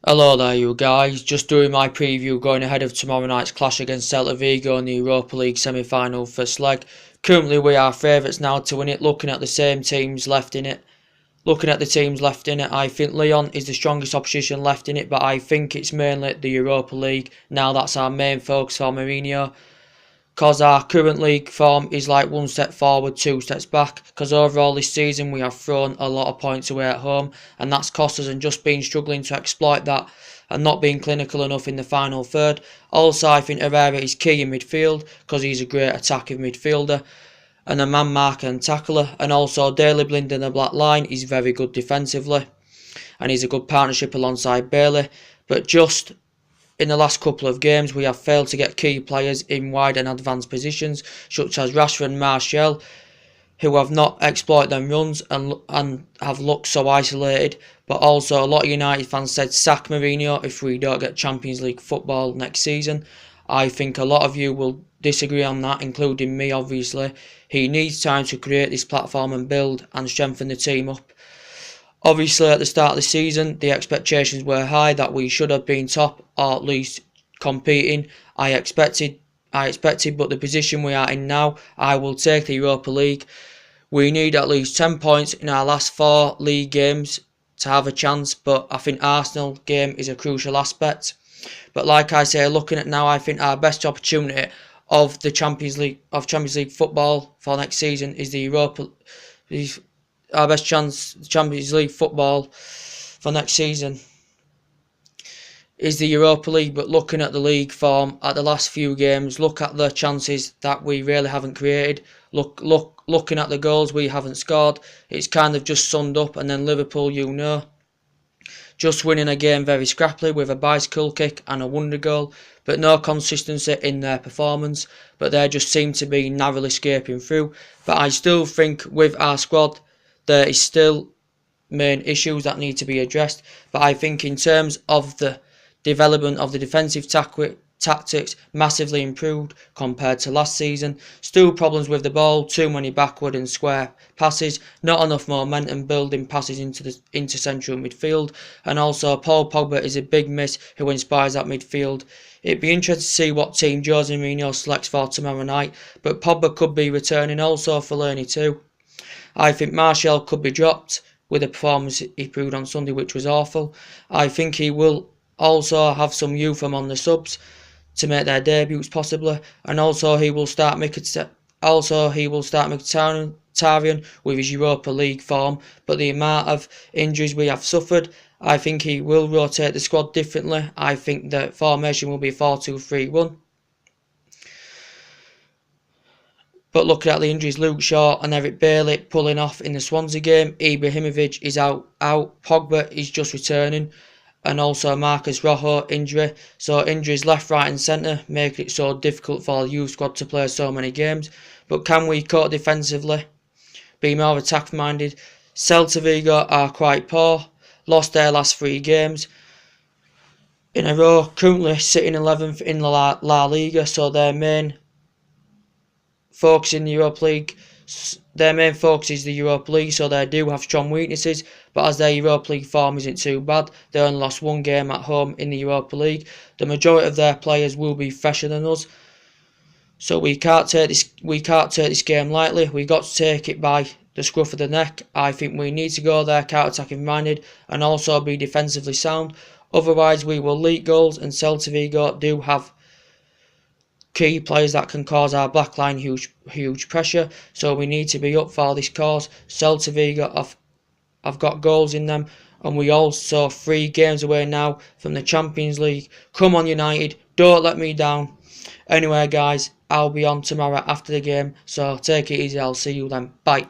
Hello there you guys, just doing my preview going ahead of tomorrow night's clash against Celta Vigo in the Europa League semi-final first leg. Currently we are favourites now to win it, looking at the same teams left in it. I think Lyon is the strongest opposition left in it, but I think it's mainly the Europa League. Now that's our main focus for Mourinho. Because our current league form is like one step forward, two steps back. Because overall this season we have thrown a lot of points away at home, and that's cost us and just been struggling to exploit that and not being clinical enough in the final third. Also, I think Herrera is key in midfield because he's a great attacking midfielder and a man marker and tackler. And also Daley Blind in the black line is very good defensively and he's a good partnership alongside Bailey. But just in the last couple of games, we have failed to get key players in wide and advanced positions, such as Rashford and Martial, who have not exploited them runs and have looked so isolated. But also, a lot of United fans said sack Mourinho if we don't get Champions League football next season. I think a lot of you will disagree on that, including me, obviously. He needs time to create this platform and build and strengthen the team up. Obviously, at the start of the season, the expectations were high that we should have been top or at least competing. I expected, but the position we are in now, I will take the Europa League. We need at least 10 points in our last 4 league games to have a chance, but I think Arsenal game is a crucial aspect. But like I say, looking at now, I think our best opportunity of the Champions League football for next season is the Europa. Our best chance Champions League football for next season is the Europa League. But looking at the league form at the last few games, look at the chances that we really haven't created. Looking at the goals we haven't scored, it's kind of just summed up. And then Liverpool, just winning a game very scrappily with a bicycle kick and a wonder goal, but no consistency in their performance. But they just seem to be narrowly scraping through. But I still think with our squad, there is still main issues that need to be addressed. But I think in terms of the development of the defensive tactics, massively improved compared to last season. Still problems with the ball, too many backward and square passes, not enough momentum building passes into central midfield. And also Paul Pogba is a big miss who inspires that midfield. It'd be interesting to see what team Jose Mourinho selects for tomorrow night. But Pogba could be returning, also Fellaini too. I think Martial could be dropped with the performance he proved on Sunday, which was awful. I think he will also have some youth among the subs to make their debuts possibly, and also he will start Mkhitaryan with his Europa League form. But the amount of injuries we have suffered, I think he will rotate the squad differently. I think the formation will be 4-2-3-1. But looking at the injuries, Luke Shaw and Eric Bailey pulling off in the Swansea game. Ibrahimovic is out. Pogba is just returning. And also Marcus Rojo injury. So injuries left, right and centre, making it so difficult for the youth squad to play so many games. But can we cope defensively? Be more attack minded? Celta Vigo are quite poor. Lost their last 3 games in a row. Currently sitting 11th in La Liga. So their main focus in the Europa League. Their main focus is the Europa League, so they do have strong weaknesses. But as their Europa League form isn't too bad, they only lost 1 game at home in the Europa League. The majority of their players will be fresher than us, so we can't take this game lightly. We got to take it by the scruff of the neck. I think we need to go there counter-attacking minded and also be defensively sound. Otherwise, we will leak goals, and Celta Vigo do have key players that can cause our backline huge pressure, so we need to be up for this cause. Celta Vigo have got goals in them, and we also 3 games away now from the Champions League. Come on United, don't let me down. Anyway guys, I'll be on tomorrow after the game, so take it easy. I'll see you then. Bye.